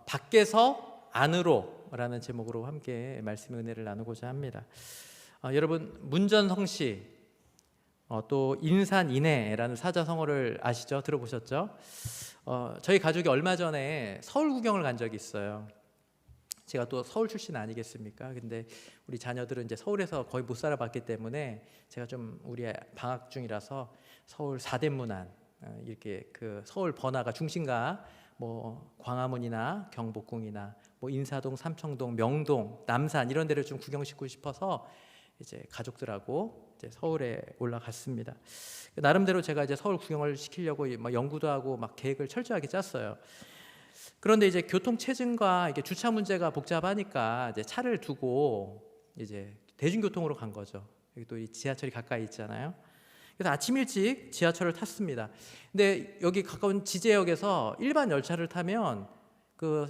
밖에서 안으로라는 제목으로 함께 말씀의 은혜를 나누고자 합니다. 여러분 문전성시 또 인산인해라는 사자성어를 아시죠? 들어보셨죠? 저희 가족이 얼마 전에 서울 구경을 간 적이 있어요. 제가 또 서울 출신 아니겠습니까? 근데 우리 자녀들은 이제 서울에서 거의 못 살아봤기 때문에 제가 좀 우리 방학 중이라서 서울 사대문안 이렇게 그 서울 번화가 중심가 뭐 광화문이나 경복궁이나 뭐 인사동, 삼청동, 명동, 남산 이런 데를 좀 구경시키고 싶어서 이제 가족들하고 이제 서울에 올라갔습니다. 나름대로 제가 이제 서울 구경을 시키려고 막 연구도 하고 막 계획을 철저하게 짰어요. 그런데 이제 교통 체증과 이게 주차 문제가 복잡하니까 이제 차를 두고 이제 대중교통으로 간 거죠. 여기 또 이 지하철이 가까이 있잖아요. 그래서 아침 일찍 지하철을 탔습니다. 근데 여기 가까운 지제역에서 일반 열차를 타면 그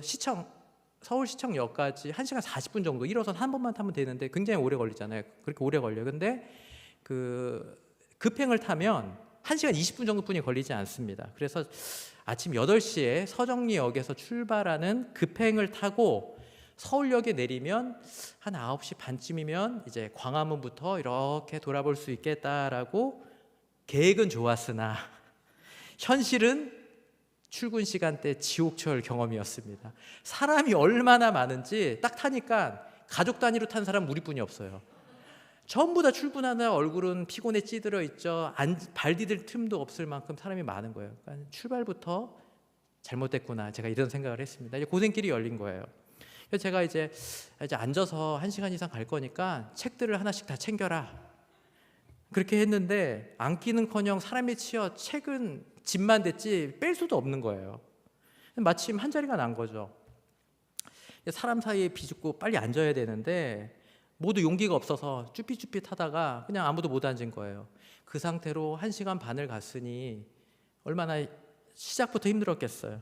서울시청역까지 1시간 40분 정도 1호선 한 번만 타면 되는데 굉장히 오래 걸리잖아요. 그렇게 오래 걸려요. 근데 그 급행을 타면 1시간 20분 정도뿐이 걸리지 않습니다. 그래서 아침 8시에 서정리역에서 출발하는 급행을 타고 서울역에 내리면 한 9시 반쯤이면 이제 광화문부터 이렇게 돌아볼 수 있겠다라고 계획은 좋았으나 현실은 출근 시간대 지옥철 경험이었습니다. 사람이 얼마나 많은지 딱 타니까 가족 단위로 탄 사람 우리뿐이 없어요. 전부 다 출근하다 얼굴은 피곤에 찌들어 있죠. 발 디딜 틈도 없을 만큼 사람이 많은 거예요. 그러니까 출발부터 잘못됐구나, 제가 이런 생각을 했습니다. 이제 고생길이 열린 거예요. 그래서 제가 이제 앉아서 1시간 이상 갈 거니까 책들을 하나씩 다 챙겨라, 그렇게 했는데 앉기는커녕 사람이 치여 책은 집만 됐지 뺄 수도 없는 거예요. 마침 한 자리가 난 거죠. 사람 사이에 비집고 빨리 앉아야 되는데 모두 용기가 없어서 쭈삣쭈삣 하다가 그냥 아무도 못 앉은 거예요. 그 상태로 1시간 반을 갔으니 얼마나 시작부터 힘들었겠어요.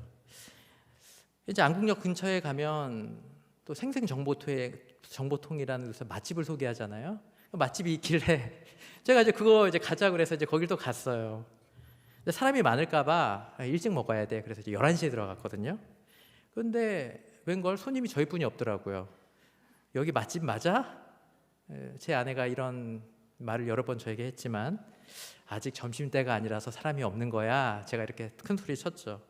이제 안국역 근처에 가면 또 생생정보통이라는 데서 맛집을 소개하잖아요. 맛집이 있길래 제가 이제 그거 이제 가자 그래서 이제 거길 또 갔어요. 근데 사람이 많을까봐 일찍 먹어야 돼. 그래서 이제 11시에 들어갔거든요. 그런데 웬걸 손님이 저희뿐이 없더라고요. 여기 맛집 맞아? 제 아내가 이런 말을 여러 번 저에게 했지만 아직 점심때가 아니라서 사람이 없는 거야. 제가 이렇게 큰 소리 쳤죠.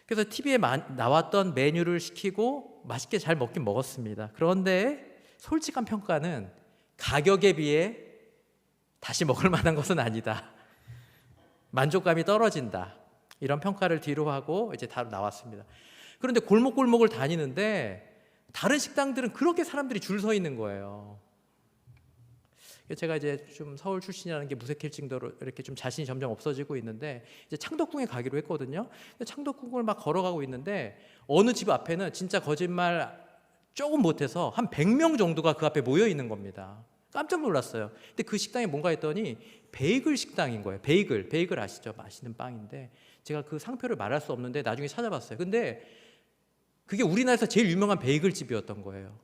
그래서 TV에 나왔던 메뉴를 시키고 맛있게 잘 먹긴 먹었습니다. 그런데 솔직한 평가는 가격에 비해 다시 먹을 만한 것은 아니다, 만족감이 떨어진다, 이런 평가를 뒤로 하고 이제 다 나왔습니다. 그런데 골목골목을 다니는데 다른 식당들은 그렇게 사람들이 줄 서 있는 거예요. 제가 이제 좀 서울 출신이라는 게 무색해질 정도로 이렇게 좀 자신이 점점 없어지고 있는데 이제 창덕궁에 가기로 했거든요. 창덕궁을 막 걸어가고 있는데 어느 집 앞에는 진짜 거짓말 조금 못해서 한 100명 정도가 그 앞에 모여 있는 겁니다. 깜짝 놀랐어요. 근데 그 식당이 뭔가 했더니 베이글 식당인 거예요. 베이글 아시죠? 맛있는 빵인데 제가 그 상표를 말할 수 없는데 나중에 찾아봤어요. 근데 그게 우리나라에서 제일 유명한 베이글 집이었던 거예요.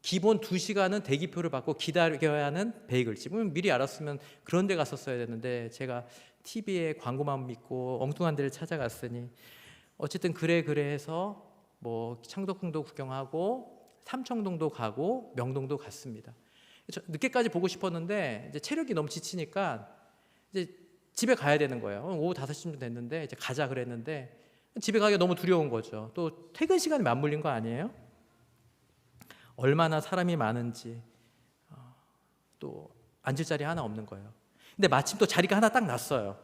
기본 2시간은 대기표를 받고 기다려야 하는 베이글집. 미리 알았으면 그런 데 갔었어야 되는데 제가 TV에 광고만 믿고 엉뚱한 데를 찾아갔으니 어쨌든 그래 해서 뭐 창덕궁도 구경하고 삼청동도 가고 명동도 갔습니다. 늦게까지 보고 싶었는데 이제 체력이 너무 지치니까 이제 집에 가야 되는 거예요. 오후 5시쯤 됐는데 이제 가자 그랬는데 집에 가기가 너무 두려운 거죠. 또 퇴근 시간이 맞물린 거 아니에요? 얼마나 사람이 많은지 또 앉을 자리 하나 없는 거예요. 근데 마침 또 자리가 하나 딱 났어요.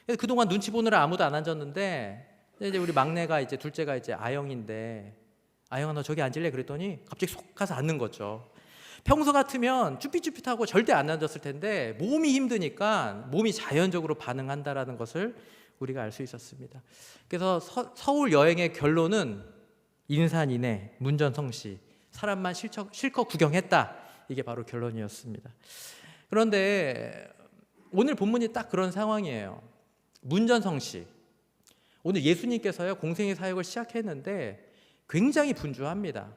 그래서 그동안 눈치 보느라 아무도 안 앉았는데 이제 우리 막내가 이제 둘째가 이제 아영인데 아영아 너 저기 앉을래? 그랬더니 갑자기 속 가서 앉는 거죠. 평소 같으면 쭈삣쭈삣하고 절대 안 앉았을 텐데 몸이 힘드니까 몸이 자연적으로 반응한다라는 것을 우리가 알 수 있었습니다. 그래서 서울 여행의 결론은 인산인해, 문전성시, 사람만 실컷 구경했다, 이게 바로 결론이었습니다. 그런데 오늘 본문이 딱 그런 상황이에요. 문전성시. 오늘 예수님께서요 공생의 사역을 시작했는데 굉장히 분주합니다.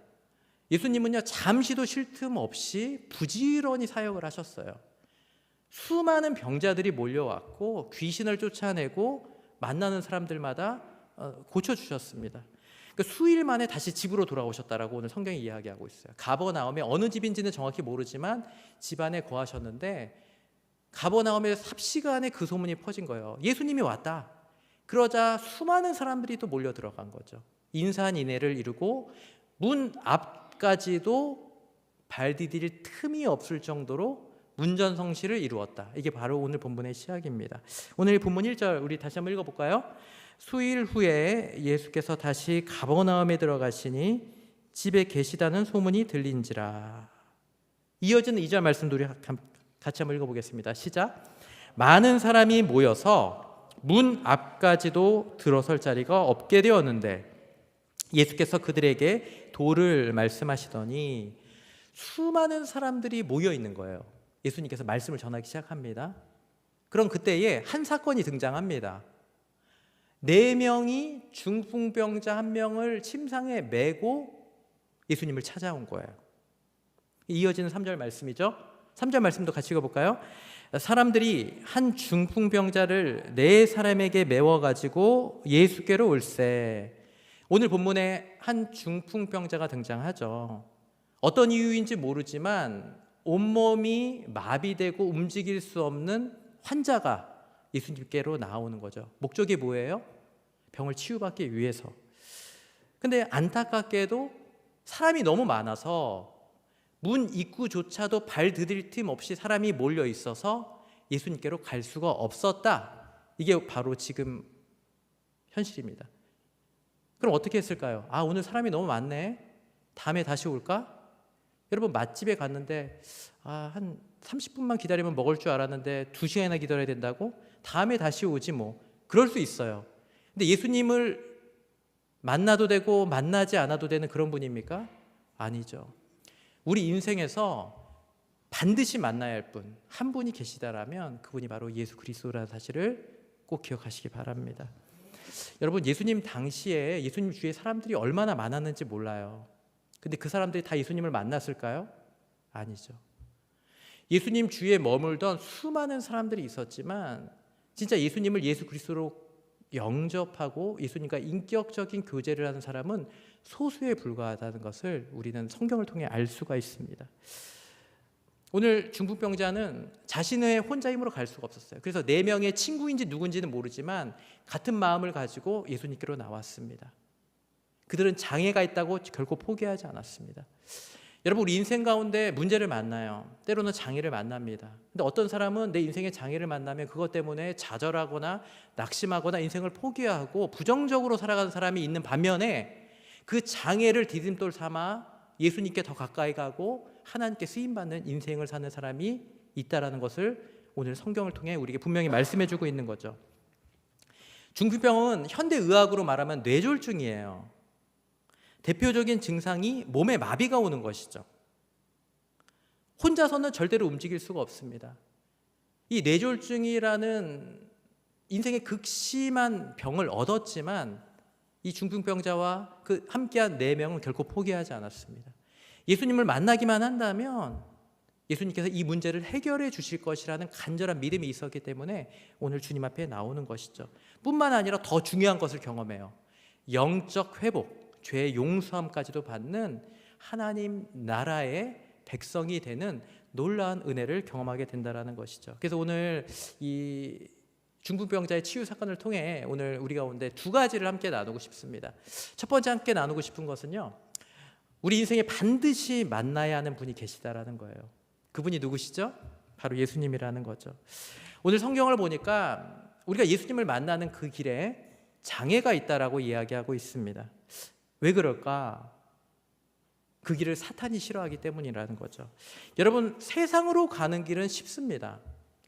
예수님은요 잠시도 쉴 틈 없이 부지런히 사역을 하셨어요. 수많은 병자들이 몰려왔고 귀신을 쫓아내고 만나는 사람들마다 고쳐주셨습니다. 그러니까 수일 만에 다시 집으로 돌아오셨다라고 오늘 성경이 이야기하고 있어요. 가버나움에 어느 집인지는 정확히 모르지만 집안에 거하셨는데 가버나움에 삽시간에 그 소문이 퍼진 거예요. 예수님이 왔다. 그러자 수많은 사람들이 또 몰려 들어간 거죠. 인산인해를 이루고 문 앞까지도 발 디딜 틈이 없을 정도로 문전성시를 이루었다. 이게 바로 오늘 본문의 시작입니다. 오늘 본문 1절 우리 다시 한번 읽어볼까요? 수일 후에 예수께서 다시 가버나움에 들어가시니 집에 계시다는 소문이 들린지라. 이어지는 2절 말씀도 우리 같이 한번 읽어보겠습니다. 시작. 많은 사람이 모여서 문 앞까지도 들어설 자리가 없게 되었는데 예수께서 그들에게 도를 말씀하시더니 수많은 사람들이 모여 있는 거예요. 예수님께서 말씀을 전하기 시작합니다. 그럼 그때에 한 사건이 등장합니다. 4명이 중풍병자 1명을 침상에 메고 예수님을 찾아온 거예요. 이어지는 3절 말씀이죠. 3절 말씀도 같이 읽어볼까요? 사람들이 한 중풍병자를 4사람에게 메워가지고 예수께로 올세. 오늘 본문에 한 중풍병자가 등장하죠. 어떤 이유인지 모르지만 온몸이 마비되고 움직일 수 없는 환자가 예수님께로 나오는 거죠. 목적이 뭐예요? 병을 치유받기 위해서. 근데 안타깝게도 사람이 너무 많아서 문 입구조차도 발 디딜 틈 없이 사람이 몰려 있어서 예수님께로 갈 수가 없었다. 이게 바로 지금 현실입니다. 그럼 어떻게 했을까요? 오늘 사람이 너무 많네. 다음에 다시 올까? 여러분 맛집에 갔는데 한 30분만 기다리면 먹을 줄 알았는데 2시간이나 기다려야 된다고? 다음에 다시 오지 뭐. 그럴 수 있어요. 근데 예수님을 만나도 되고 만나지 않아도 되는 그런 분입니까? 아니죠. 우리 인생에서 반드시 만나야 할 분, 한 분이 계시다라면 그분이 바로 예수 그리스도라는 사실을 꼭 기억하시기 바랍니다. 여러분 예수님 당시에 예수님 주위에 사람들이 얼마나 많았는지 몰라요. 근데 그 사람들이 다 예수님을 만났을까요? 아니죠. 예수님 주위에 머물던 수많은 사람들이 있었지만 진짜 예수님을 예수 그리스도로 영접하고 예수님과 인격적인 교제를 하는 사람은 소수에 불과하다는 것을 우리는 성경을 통해 알 수가 있습니다. 오늘 중풍병자는 자신의 혼자 힘으로 갈 수가 없었어요. 그래서 4명의 친구인지 누군지는 모르지만 같은 마음을 가지고 예수님께로 나왔습니다. 그들은 장애가 있다고 결코 포기하지 않았습니다. 여러분 우리 인생 가운데 문제를 만나요. 때로는 장애를 만납니다. 근데 어떤 사람은 내 인생의 장애를 만나면 그것 때문에 좌절하거나 낙심하거나 인생을 포기하고 부정적으로 살아가는 사람이 있는 반면에 그 장애를 디딤돌 삼아 예수님께 더 가까이 가고 하나님께 쓰임받는 인생을 사는 사람이 있다라는 것을 오늘 성경을 통해 우리에게 분명히 말씀해주고 있는 거죠. 중풍병은 현대의학으로 말하면 뇌졸중이에요. 대표적인 증상이 몸에 마비가 오는 것이죠. 혼자서는 절대로 움직일 수가 없습니다. 이 뇌졸중이라는 인생의 극심한 병을 얻었지만 이 중풍병자와 그 함께한 4명은 결코 포기하지 않았습니다. 예수님을 만나기만 한다면 예수님께서 이 문제를 해결해 주실 것이라는 간절한 믿음이 있었기 때문에 오늘 주님 앞에 나오는 것이죠. 뿐만 아니라 더 중요한 것을 경험해요. 영적 회복, 죄의 용서함까지도 받는 하나님 나라의 백성이 되는 놀라운 은혜를 경험하게 된다는 것이죠. 그래서 오늘 이 중풍병자의 치유 사건을 통해 오늘 우리 가운데 2가지를 함께 나누고 싶습니다. 첫 번째 함께 나누고 싶은 것은요, 우리 인생에 반드시 만나야 하는 분이 계시다라는 거예요. 그분이 누구시죠? 바로 예수님이라는 거죠. 오늘 성경을 보니까 우리가 예수님을 만나는 그 길에 장애가 있다라고 이야기하고 있습니다. 왜 그럴까? 그 길을 사탄이 싫어하기 때문이라는 거죠. 여러분 세상으로 가는 길은 쉽습니다.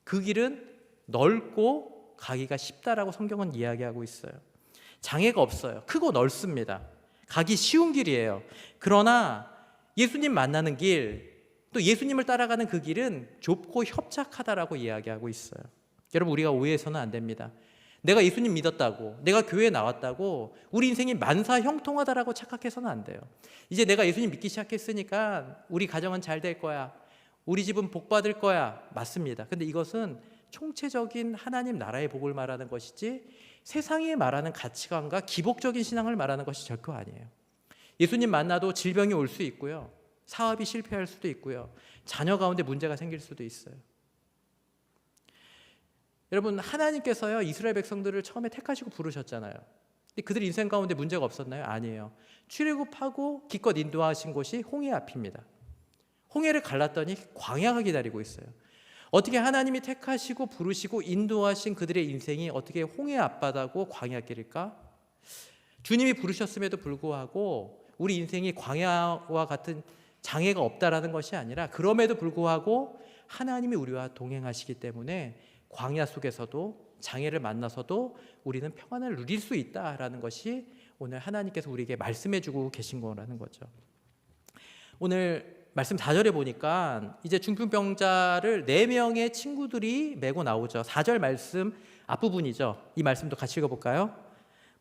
그 길은 넓고 가기가 쉽다라고 성경은 이야기하고 있어요. 장애가 없어요. 크고 넓습니다. 가기 쉬운 길이에요. 그러나 예수님 만나는 길, 또 예수님을 따라가는 그 길은 좁고 협착하다라고 이야기하고 있어요. 여러분 우리가 오해해서는 안 됩니다. 내가 예수님 믿었다고, 내가 교회에 나왔다고 우리 인생이 만사형통하다라고 착각해서는 안 돼요. 이제 내가 예수님 믿기 시작했으니까 우리 가정은 잘 될 거야, 우리 집은 복 받을 거야. 맞습니다. 근데 이것은 총체적인 하나님 나라의 복을 말하는 것이지 세상이 말하는 가치관과 기복적인 신앙을 말하는 것이 결코 아니에요. 예수님 만나도 질병이 올 수 있고요. 사업이 실패할 수도 있고요. 자녀 가운데 문제가 생길 수도 있어요. 여러분, 하나님께서요 이스라엘 백성들을 처음에 택하시고 부르셨잖아요. 근데 그들 인생 가운데 문제가 없었나요? 아니에요. 출애굽하고 기껏 인도하신 곳이 홍해 앞입니다. 홍해를 갈랐더니 광야가 기다리고 있어요. 어떻게 하나님이 택하시고 부르시고 인도하신 그들의 인생이 어떻게 홍해 앞바다고 광야길일까? 주님이 부르셨음에도 불구하고 우리 인생이 광야와 같은 장애가 없다라는 것이 아니라 그럼에도 불구하고 하나님이 우리와 동행하시기 때문에 광야 속에서도 장애를 만나서도 우리는 평안을 누릴 수 있다라는 것이 오늘 하나님께서 우리에게 말씀해주고 계신 거라는 거죠. 오늘 말씀 4절에 보니까 이제 중풍병자를 4명의 친구들이 메고 나오죠. 4절 말씀 앞부분이죠. 이 말씀도 같이 읽어볼까요?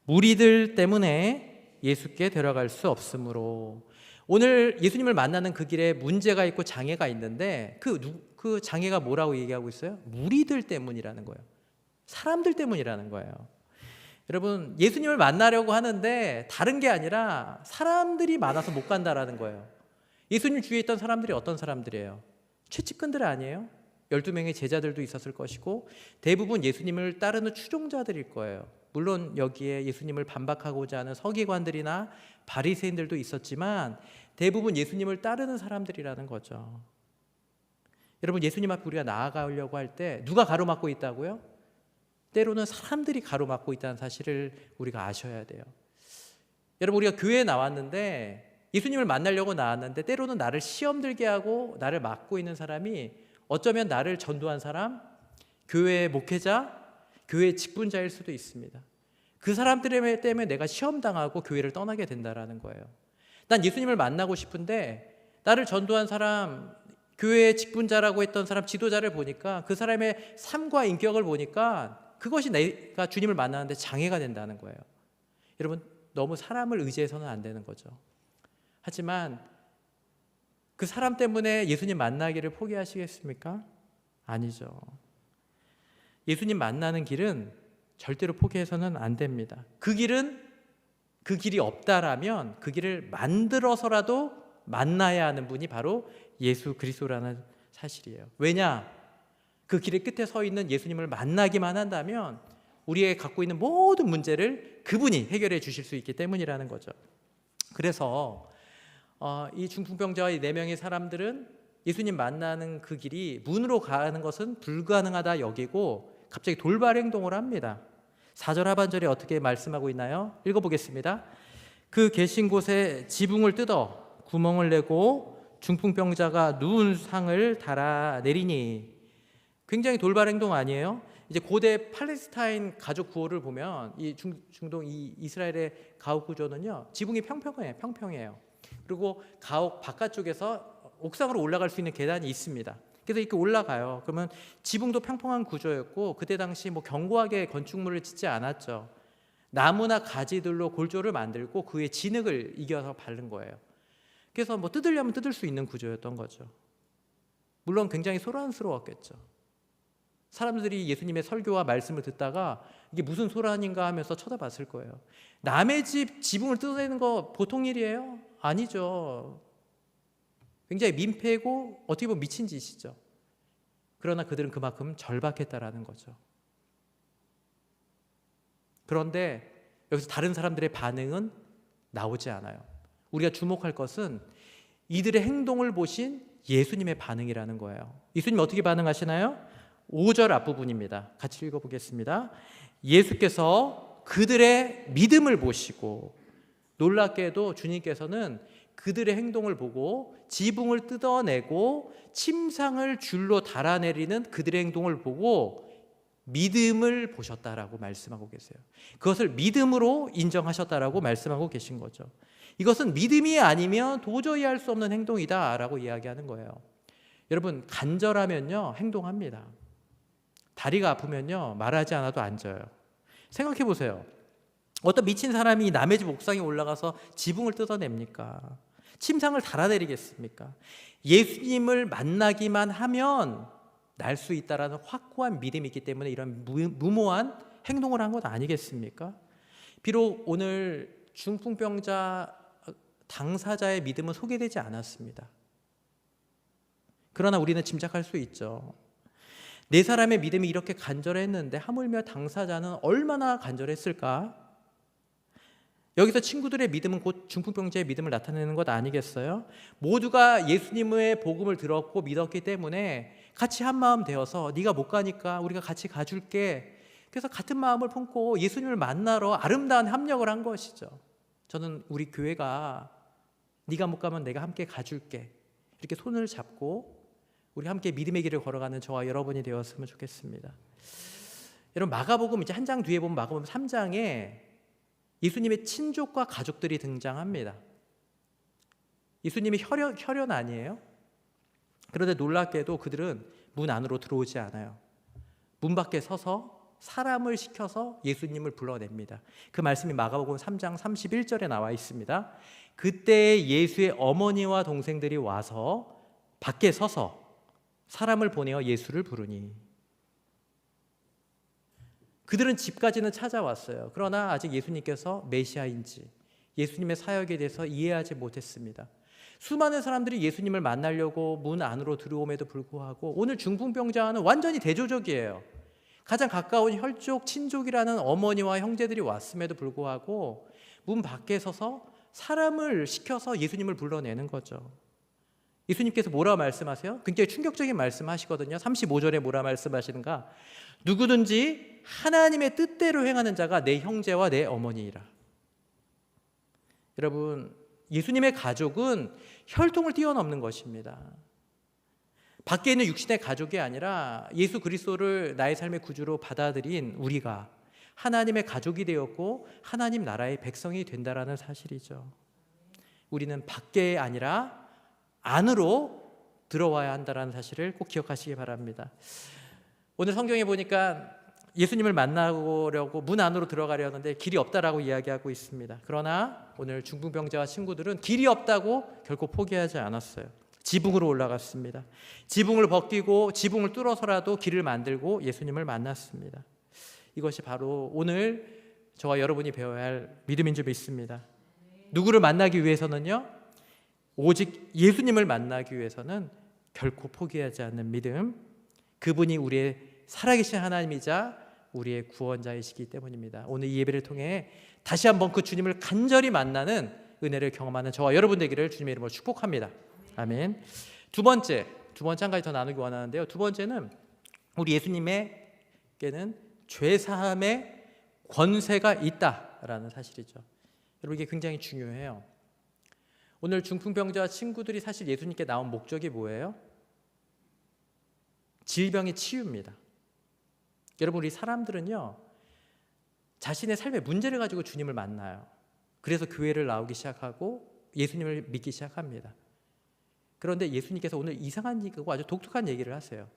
무리들 때문에 예수께 데려갈 수 없으므로. 오늘 예수님을 만나는 그 길에 문제가 있고 장애가 있는데 그 장애가 뭐라고 얘기하고 있어요? 무리들 때문이라는 거예요. 사람들 때문이라는 거예요. 여러분, 예수님을 만나려고 하는데 다른 게 아니라 사람들이 많아서 못 간다라는 거예요. 예수님 주위에 있던 사람들이 어떤 사람들이에요? 최측근들 아니에요? 12명의 제자들도 있었을 것이고 대부분 예수님을 따르는 추종자들일 거예요. 물론 여기에 예수님을 반박하고자 하는 서기관들이나 바리새인들도 있었지만 대부분 예수님을 따르는 사람들이라는 거죠. 여러분, 예수님 앞에 우리가 나아가려고 할 때 누가 가로막고 있다고요? 때로는 사람들이 가로막고 있다는 사실을 우리가 아셔야 돼요. 여러분, 우리가 교회에 나왔는데 예수님을 만나려고 나왔는데 때로는 나를 시험 들게 하고 나를 막고 있는 사람이 어쩌면 나를 전도한 사람, 교회의 목회자, 교회의 직분자일 수도 있습니다. 그 사람 때문에 내가 시험당하고 교회를 떠나게 된다라는 거예요. 난 예수님을 만나고 싶은데 나를 전도한 사람, 교회의 직분자라고 했던 사람, 지도자를 보니까 그 사람의 삶과 인격을 보니까 그것이 내가 주님을 만나는데 장애가 된다는 거예요. 여러분, 너무 사람을 의지해서는 안 되는 거죠. 하지만 그 사람 때문에 예수님 만나기를 포기하시겠습니까? 아니죠. 예수님 만나는 길은 절대로 포기해서는 안 됩니다. 그 길이 없다라면 그 길을 만들어서라도 만나야 하는 분이 바로 예수 그리스도라는 사실이에요. 왜냐? 그 길의 끝에 서 있는 예수님을 만나기만 한다면 우리의 갖고 있는 모든 문제를 그분이 해결해 주실 수 있기 때문이라는 거죠. 그래서 이 중풍병자와 이 4명의 사람들은 예수님 만나는 그 길이 문으로 가는 것은 불가능하다 여기고 갑자기 돌발 행동을 합니다. 4절 하반절에 어떻게 말씀하고 있나요? 읽어보겠습니다. 그 계신 곳에 지붕을 뜯어 구멍을 내고 중풍병자가 누운 상을 달아 내리니. 굉장히 돌발 행동 아니에요? 이제 고대 팔레스타인 가족 구호를 보면 이 중동 이 이스라엘의 가옥 구조는요, 지붕이 평평해요. 그리고 가옥 바깥쪽에서 옥상으로 올라갈 수 있는 계단이 있습니다. 그래서 이렇게 올라가요. 그러면 지붕도 평평한 구조였고 그때 당시 뭐 견고하게 건축물을 짓지 않았죠. 나무나 가지들로 골조를 만들고 그의 진흙을 이겨서 바른 거예요. 그래서 뭐 뜯으려면 뜯을 수 있는 구조였던 거죠. 물론 굉장히 소란스러웠겠죠. 사람들이 예수님의 설교와 말씀을 듣다가 이게 무슨 소란인가 하면서 쳐다봤을 거예요. 남의 집 지붕을 뜯어내는 거 보통 일이에요? 아니죠. 굉장히 민폐고 어떻게 보면 미친 짓이죠. 그러나 그들은 그만큼 절박했다라는 거죠. 그런데 여기서 다른 사람들의 반응은 나오지 않아요. 우리가 주목할 것은 이들의 행동을 보신 예수님의 반응이라는 거예요. 예수님 어떻게 반응하시나요? 5절 앞부분입니다. 같이 읽어보겠습니다. 예수께서 그들의 믿음을 보시고, 놀랍게도 주님께서는 그들의 행동을 보고 지붕을 뜯어내고 침상을 줄로 달아내리는 그들의 행동을 보고 믿음을 보셨다라고 말씀하고 계세요. 그것을 믿음으로 인정하셨다라고 말씀하고 계신 거죠. 이것은 믿음이 아니면 도저히 할 수 없는 행동이다라고 이야기하는 거예요. 여러분, 간절하면요 행동합니다. 다리가 아프면요 말하지 않아도 앉아요. 생각해 보세요. 어떤 미친 사람이 남의 집 옥상에 올라가서 지붕을 뜯어냅니까? 침상을 달아내리겠습니까? 예수님을 만나기만 하면 날 수 있다라는 확고한 믿음이 있기 때문에 이런 무모한 행동을 한 것 아니겠습니까? 비록 오늘 중풍병자 당사자의 믿음은 소개되지 않았습니다. 그러나 우리는 짐작할 수 있죠. 네 사람의 믿음이 이렇게 간절했는데 하물며 당사자는 얼마나 간절했을까? 여기서 친구들의 믿음은 곧 중풍병자의 믿음을 나타내는 것 아니겠어요? 모두가 예수님의 복음을 들었고 믿었기 때문에 같이 한 마음 되어서 네가 못 가니까 우리가 같이 가줄게. 그래서 같은 마음을 품고 예수님을 만나러 아름다운 합력을 한 것이죠. 저는 우리 교회가 네가 못 가면 내가 함께 가줄게. 이렇게 손을 잡고 우리 함께 믿음의 길을 걸어가는 저와 여러분이 되었으면 좋겠습니다. 여러분, 마가복음 이제 한 장 뒤에 보면 마가복음 3장에 예수님의 친족과 가족들이 등장합니다. 예수님이 혈연 아니에요? 그런데 놀랍게도 그들은 문 안으로 들어오지 않아요. 문 밖에 서서 사람을 시켜서 예수님을 불러냅니다. 그 말씀이 마가복음 3장 31절에 나와 있습니다. 그때 예수의 어머니와 동생들이 와서 밖에 서서 사람을 보내어 예수를 부르니. 그들은 집까지는 찾아왔어요. 그러나 아직 예수님께서 메시아인지 예수님의 사역에 대해서 이해하지 못했습니다. 수많은 사람들이 예수님을 만나려고 문 안으로 들어옴에도 불구하고 오늘 중풍병자와는 완전히 대조적이에요. 가장 가까운 혈족, 친족이라는 어머니와 형제들이 왔음에도 불구하고 문 밖에 서서 사람을 시켜서 예수님을 불러내는 거죠. 예수님께서 뭐라 말씀하세요? 굉장히 충격적인 말씀하시거든요. 35절에 뭐라 말씀하시는가? 누구든지 하나님의 뜻대로 행하는 자가 내 형제와 내 어머니이라. 여러분, 예수님의 가족은 혈통을 뛰어넘는 것입니다. 밖에 있는 육신의 가족이 아니라 예수 그리스도를 나의 삶의 구주로 받아들인 우리가 하나님의 가족이 되었고 하나님 나라의 백성이 된다라는 사실이죠. 우리는 밖에 아니라 안으로 들어와야 한다는 사실을 꼭 기억하시기 바랍니다. 오늘 성경에 보니까 예수님을 만나려고 문 안으로 들어가려는데 길이 없다라고 이야기하고 있습니다. 그러나 오늘 중풍병자와 친구들은 길이 없다고 결코 포기하지 않았어요. 지붕으로 올라갔습니다. 지붕을 벗기고 지붕을 뚫어서라도 길을 만들고 예수님을 만났습니다. 이것이 바로 오늘 저와 여러분이 배워야 할 믿음인 줄 믿습니다. 누구를 만나기 위해서는요, 오직 예수님을 만나기 위해서는 결코 포기하지 않는 믿음, 그분이 우리의 살아계신 하나님이자 우리의 구원자이시기 때문입니다. 오늘 이 예배를 통해 다시 한번 그 주님을 간절히 만나는 은혜를 경험하는 저와 여러분 되기를 주님의 이름으로 축복합니다. 아멘. 두 번째 한 가지 더 나누기 원하는데요. 두 번째는 우리 예수님에게는 죄사함의 권세가 있다라는 사실이죠. 여러분, 이게 굉장히 중요해요. 오늘 중풍병자와 친구들이 사실 예수님께 나온 목적이 뭐예요? 질병의 치유입니다. 여러분, 우리 사람들은요, 자신의 삶의 문제를 가지고 주님을 만나요. 그래서 교회를 나오기 시작하고 예수님을 믿기 시작합니다. 그런데 예수님께서 오늘 이상한 얘기고 아주 독특한 얘기를 하세요.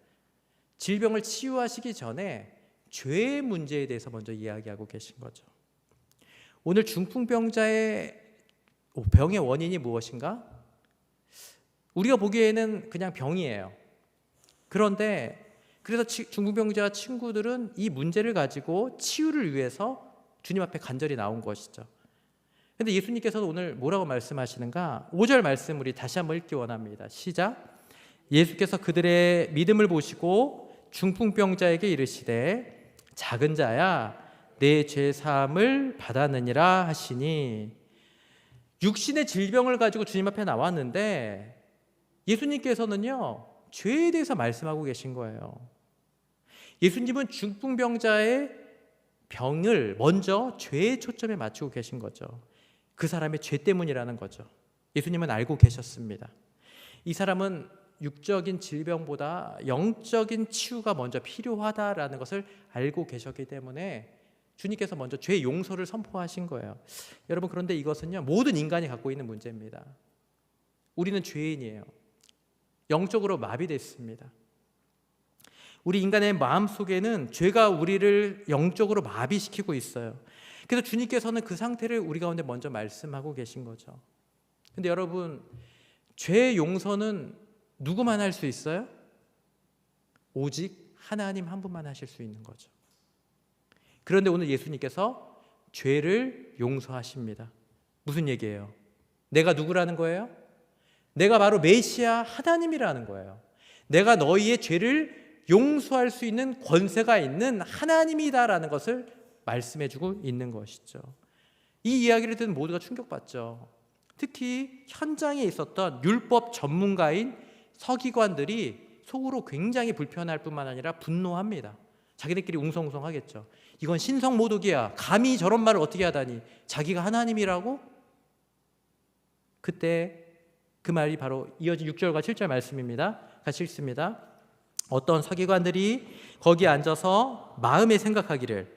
질병을 치유하시기 전에 죄의 문제에 대해서 먼저 이야기하고 계신 거죠. 오늘 중풍병자의 병의 원인이 무엇인가? 우리가 보기에는 그냥 병이에요. 그런데 그래서 중풍병자와 친구들은 이 문제를 가지고 치유를 위해서 주님 앞에 간절히 나온 것이죠. 그런데 예수님께서는 오늘 뭐라고 말씀하시는가? 5절 말씀 우리 다시 한번 읽기 원합니다. 시작. 예수께서 그들의 믿음을 보시고 중풍병자에게 이르시되 작은 자야 내 죄 사함을 받았느니라 하시니. 육신의 질병을 가지고 주님 앞에 나왔는데 예수님께서는요, 죄에 대해서 말씀하고 계신 거예요. 예수님은 중풍병자의 병을 먼저 죄에 초점에 맞추고 계신 거죠. 그 사람의 죄 때문이라는 거죠. 예수님은 알고 계셨습니다. 이 사람은 육적인 질병보다 영적인 치유가 먼저 필요하다라는 것을 알고 계셨기 때문에 주님께서 먼저 죄 용서를 선포하신 거예요. 여러분, 그런데 이것은요, 모든 인간이 갖고 있는 문제입니다. 우리는 죄인이에요. 영적으로 마비됐습니다. 우리 인간의 마음속에는 죄가 우리를 영적으로 마비시키고 있어요. 그래서 주님께서는 그 상태를 우리 가운데 먼저 말씀하고 계신 거죠. 근데 여러분, 죄 용서는 누구만 할 수 있어요? 오직 하나님 한 분만 하실 수 있는 거죠. 그런데 오늘 예수님께서 죄를 용서하십니다. 무슨 얘기예요? 내가 누구라는 거예요? 내가 바로 메시아 하나님이라는 거예요. 내가 너희의 죄를 용서할 수 있는 권세가 있는 하나님이다라는 것을 말씀해주고 있는 것이죠. 이 이야기를 듣는 모두가 충격받죠. 특히 현장에 있었던 율법 전문가인 서기관들이 속으로 굉장히 불편할 뿐만 아니라 분노합니다. 자기들끼리 웅성웅성하겠죠. 이건 신성모독이야. 감히 저런 말을 어떻게 하다니. 자기가 하나님이라고? 그때 그 말이 바로 이어진 6절과 7절 말씀입니다. 같이 읽습니다. 어떤 서기관들이 거기 앉아서 마음에 생각하기를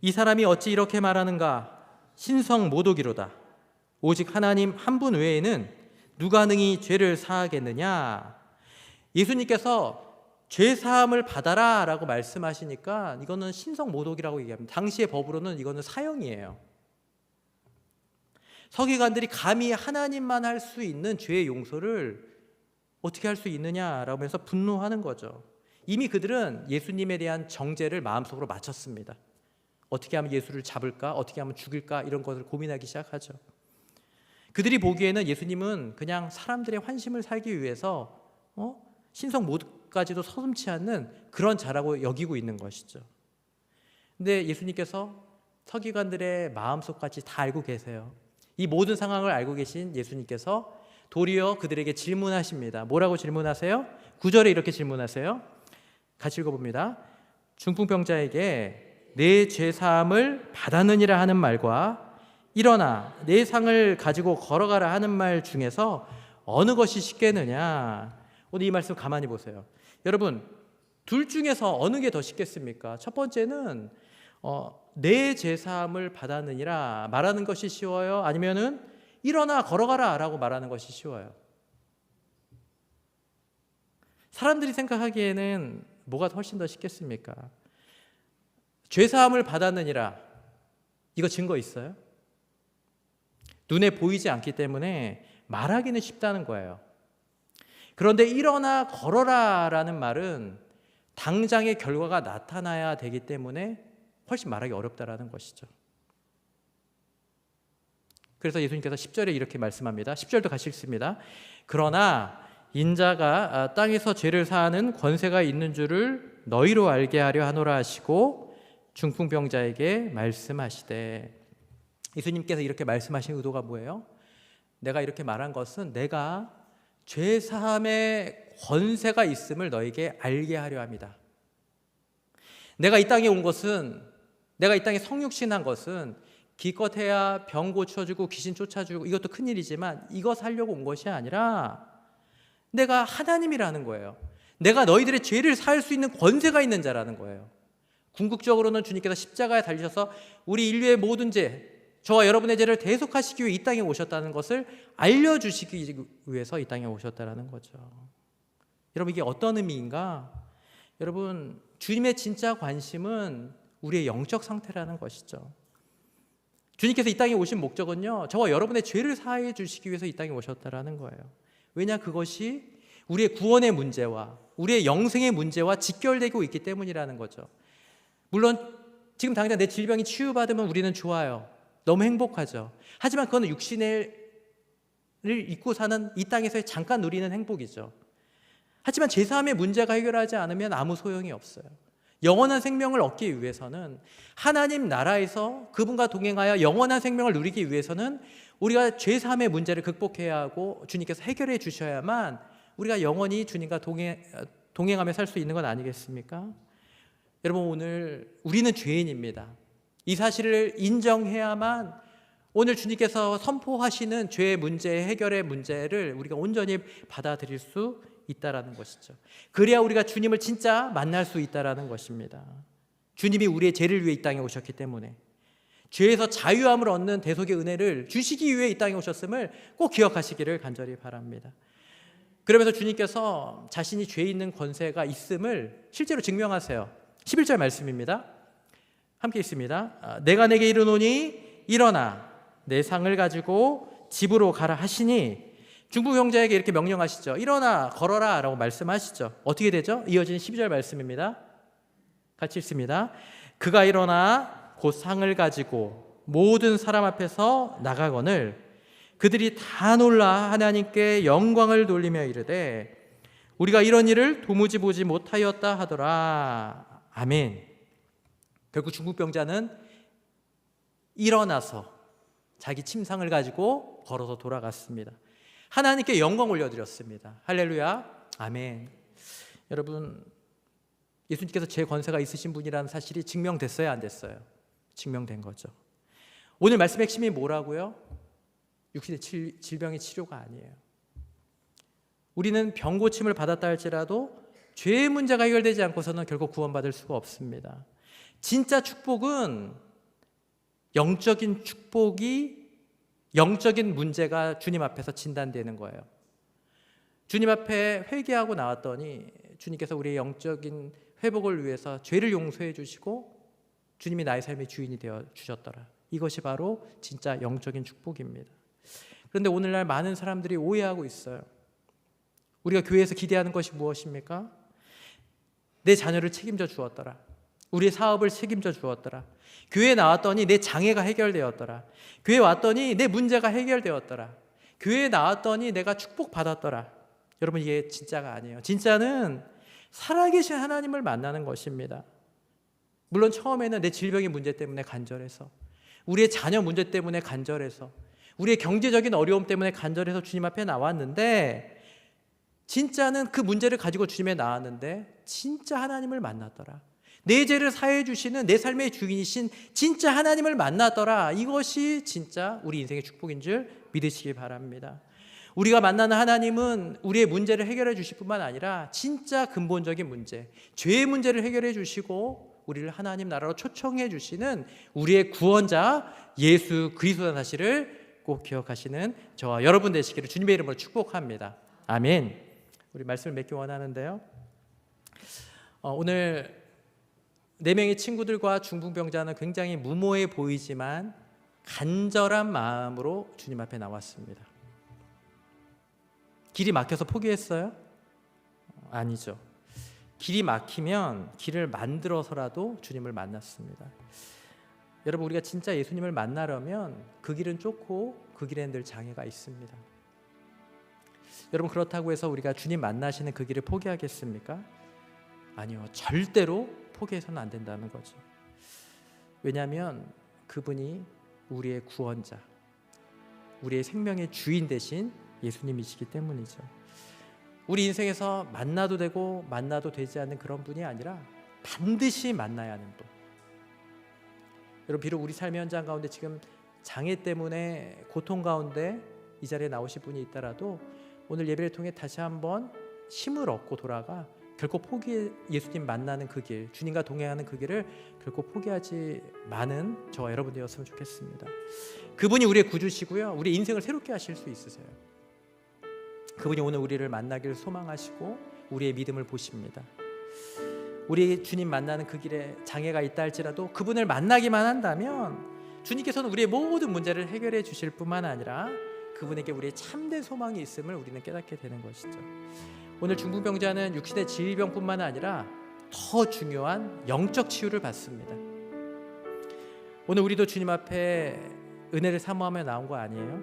이 사람이 어찌 이렇게 말하는가? 신성모독이로다. 오직 하나님 한 분 외에는 누가 능히 죄를 사하겠느냐? 예수님께서 죄 사함을 받아라 라고 말씀하시니까 이거는 신성모독이라고 얘기합니다. 당시의 법으로는 이거는 사형이에요. 서기관들이 감히 하나님만 할 수 있는 죄의 용서를 어떻게 할 수 있느냐라고 해서 분노하는 거죠. 이미 그들은 예수님에 대한 정죄를 마음속으로 마쳤습니다. 어떻게 하면 예수를 잡을까? 어떻게 하면 죽일까? 이런 것을 고민하기 시작하죠. 그들이 보기에는 예수님은 그냥 사람들의 환심을 살기 위해서 신성 모독까지도 서슴지 않는 그런 자라고 여기고 있는 것이죠. 근데 예수님께서 서기관들의 마음속까지 다 알고 계세요. 이 모든 상황을 알고 계신 예수님께서 도리어 그들에게 질문하십니다. 뭐라고 질문하세요? 9절에 이렇게 질문하세요. 같이 읽어봅니다. 중풍병자에게 내 죄사함을 받았느니라 하는 말과 일어나 내 상을 가지고 걸어가라 하는 말 중에서 어느 것이 쉽겠느냐? 오늘 이 말씀 가만히 보세요. 여러분, 둘 중에서 어느 게 더 쉽겠습니까? 첫 번째는 내 죄사함을 받았느니라 말하는 것이 쉬워요? 아니면은 일어나 걸어가라 라고 말하는 것이 쉬워요? 사람들이 생각하기에는 뭐가 훨씬 더 쉽겠습니까? 죄사함을 받았느니라, 이거 증거 있어요? 눈에 보이지 않기 때문에 말하기는 쉽다는 거예요. 그런데 일어나 걸어라 라는 말은 당장의 결과가 나타나야 되기 때문에 훨씬 말하기 어렵다라는 것이죠. 그래서 예수님께서 10절에 이렇게 말씀합니다. 10절도 같이 읽습니다. 그러나 인자가 땅에서 죄를 사하는 권세가 있는 줄을 너희로 알게 하려 하노라 하시고 중풍병자에게 말씀하시되, 예수님께서 이렇게 말씀하신 의도가 뭐예요? 내가 이렇게 말한 것은 내가 죄 사함의 권세가 있음을 너에게 알게 하려 합니다. 내가 이 땅에 온 것은, 내가 이 땅에 성육신한 것은 기껏해야 병 고쳐주고 귀신 쫓아주고 이것도 큰일이지만 이것 하려고 온 것이 아니라 내가 하나님이라는 거예요. 내가 너희들의 죄를 사할 수 있는 권세가 있는 자라는 거예요. 궁극적으로는 주님께서 십자가에 달리셔서 우리 인류의 모든 죄, 저와 여러분의 죄를 대속하시기 위해 이 땅에 오셨다는 것을 알려주시기 위해서 이 땅에 오셨다는 거죠. 여러분, 이게 어떤 의미인가? 여러분, 주님의 진짜 관심은 우리의 영적 상태라는 것이죠. 주님께서 이 땅에 오신 목적은요, 저와 여러분의 죄를 사해 주시기 위해서 이 땅에 오셨다는 거예요. 왜냐? 그것이 우리의 구원의 문제와 우리의 영생의 문제와 직결되고 있기 때문이라는 거죠. 물론 지금 당장 내 질병이 치유받으면 우리는 좋아요. 너무 행복하죠. 하지만 그건 육신을 입고 사는 이 땅에서의 잠깐 누리는 행복이죠. 하지만 죄사함의 문제가 해결하지 않으면 아무 소용이 없어요. 영원한 생명을 얻기 위해서는, 하나님 나라에서 그분과 동행하여 영원한 생명을 누리기 위해서는 우리가 죄사함의 문제를 극복해야 하고 주님께서 해결해 주셔야만 우리가 영원히 주님과 동행하며 살 수 있는 건 아니겠습니까? 여러분, 오늘 우리는 죄인입니다. 이 사실을 인정해야만 오늘 주님께서 선포하시는 죄의 문제, 해결의 문제를 우리가 온전히 받아들일 수 있다라는 것이죠. 그래야 우리가 주님을 진짜 만날 수 있다라는 것입니다. 주님이 우리의 죄를 위해 이 땅에 오셨기 때문에, 죄에서 자유함을 얻는 대속의 은혜를 주시기 위해 이 땅에 오셨음을 꼭 기억하시기를 간절히 바랍니다. 그러면서 주님께서 자신이 죄 있는 권세가 있음을 실제로 증명하세요. 11절 말씀입니다. 함께 있습니다. 내가 내게 이르노니 일어나 내 상을 가지고 집으로 가라 하시니, 중풍병자에게 이렇게 명령하시죠. 일어나 걸어라 라고 말씀하시죠. 어떻게 되죠? 이어진 12절 말씀입니다. 같이 읽습니다. 그가 일어나 곧 상을 가지고 모든 사람 앞에서 나가거늘 그들이 다 놀라 하나님께 영광을 돌리며 이르되 우리가 이런 일을 도무지 보지 못하였다 하더라. 아멘. 결국 중풍병자는 일어나서 자기 침상을 가지고 걸어서 돌아갔습니다. 하나님께 영광 올려드렸습니다. 할렐루야. 아멘. 여러분, 예수님께서 제 권세가 있으신 분이라는 사실이 증명됐어요, 안 됐어요? 증명된 거죠. 오늘 말씀의 핵심이 뭐라고요? 육신의 질병의 치료가 아니에요. 우리는 병 고침을 받았다 할지라도 죄의 문제가 해결되지 않고서는 결국 구원받을 수가 없습니다. 진짜 축복은 영적인 축복이, 영적인 문제가 주님 앞에서 진단되는 거예요. 주님 앞에 회개하고 나왔더니 주님께서 우리의 영적인 회복을 위해서 죄를 용서해 주시고 주님이 나의 삶의 주인이 되어 주셨더라. 이것이 바로 진짜 영적인 축복입니다. 그런데 오늘날 많은 사람들이 오해하고 있어요. 우리가 교회에서 기대하는 것이 무엇입니까? 내 자녀를 책임져 주었더라. 우리의 사업을 책임져 주었더라. 교회에 나왔더니 내 장애가 해결되었더라. 교회에 왔더니 내 문제가 해결되었더라. 교회에 나왔더니 내가 축복받았더라. 여러분, 이게 진짜가 아니에요. 진짜는 살아계신 하나님을 만나는 것입니다. 물론 처음에는 내 질병의 문제 때문에 간절해서, 우리의 자녀 문제 때문에 간절해서, 우리의 경제적인 어려움 때문에 간절해서 주님 앞에 나왔는데, 진짜는 그 문제를 가지고 주님에 나왔는데 진짜 하나님을 만났더라. 내 죄를 사해 주시는 내 삶의 주인이신 진짜 하나님을 만났더라. 이것이 진짜 우리 인생의 축복인 줄 믿으시기 바랍니다. 우리가 만나는 하나님은 우리의 문제를 해결해 주실 뿐만 아니라 진짜 근본적인 문제, 죄의 문제를 해결해 주시고 우리를 하나님 나라로 초청해 주시는 우리의 구원자 예수 그리스도라는 사실을 꼭 기억하시는 저와 여러분 되시기를 주님의 이름으로 축복합니다. 아멘. 우리 말씀을 맺기 원하는데요. 오늘 4명의 친구들과 중풍병자는 굉장히 무모해 보이지만 간절한 마음으로 주님 앞에 나왔습니다. 길이 막혀서 포기했어요? 아니죠. 길이 막히면 길을 만들어서라도 주님을 만났습니다. 여러분, 우리가 진짜 예수님을 만나려면 그 길은 좁고 그 길에는 늘 장애가 있습니다. 여러분, 그렇다고 해서 우리가 주님 만나시는 그 길을 포기하겠습니까? 아니요. 절대로 포기해서는 안 된다는 거죠. 왜냐하면 그분이 우리의 구원자, 우리의 생명의 주인 되신 예수님이시기 때문이죠. 우리 인생에서 만나도 되고 만나도 되지 않는 그런 분이 아니라 반드시 만나야 하는 분. 여러분, 비록 우리 삶의 현장 가운데 지금 장애 때문에 고통 가운데 이 자리에 나오실 분이 있더라도 오늘 예배를 통해 다시 한번 힘을 얻고 돌아가 결코 예수님 만나는 그 길, 주님과 동행하는 그 길을 결코 포기하지 마는 저와 여러분 되었으면 좋겠습니다. 그분이 우리의 구주시고요, 우리 인생을 새롭게 하실 수 있으세요. 그분이 오늘 우리를 만나기를 소망하시고 우리의 믿음을 보십니다. 우리 주님 만나는 그 길에 장애가 있다 할지라도 그분을 만나기만 한다면 주님께서는 우리의 모든 문제를 해결해 주실 뿐만 아니라 그분에게 우리의 참된 소망이 있음을 우리는 깨닫게 되는 것이죠. 오늘 중풍병자는 육신의 질병뿐만 아니라 더 중요한 영적 치유를 받습니다. 오늘 우리도 주님 앞에 은혜를 사모하며 나온 거 아니에요?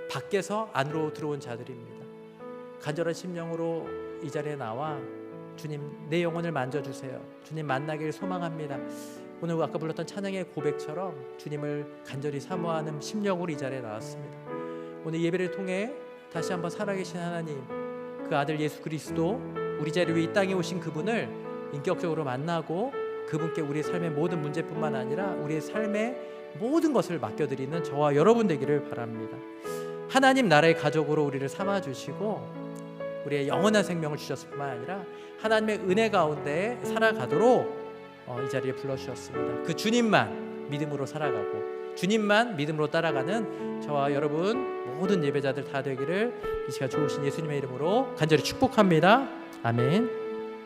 밖에서 안으로 들어온 자들입니다. 간절한 심령으로 이 자리에 나와 주님, 내 영혼을 만져주세요. 주님 만나길 소망합니다. 오늘 아까 불렀던 찬양의 고백처럼 주님을 간절히 사모하는 심령으로 이 자리에 나왔습니다. 오늘 예배를 통해 다시 한번 살아계신 하나님, 그 아들 예수 그리스도, 우리 자리 위에 이 땅에 오신 그분을 인격적으로 만나고 그분께 우리의 삶의 모든 문제뿐만 아니라 우리의 삶의 모든 것을 맡겨드리는 저와 여러분 되기를 바랍니다. 하나님 나라의 가족으로 우리를 삼아주시고 우리의 영원한 생명을 주셨을 뿐만 아니라 하나님의 은혜 가운데 살아가도록 이 자리에 불러주셨습니다. 그 주님만 믿음으로 살아가고 주님만 믿음으로 따라가는 저와 여러분 모든 예배자들 다 되기를 이 시간 좋으신 예수님의 이름으로 간절히 축복합니다. 아멘.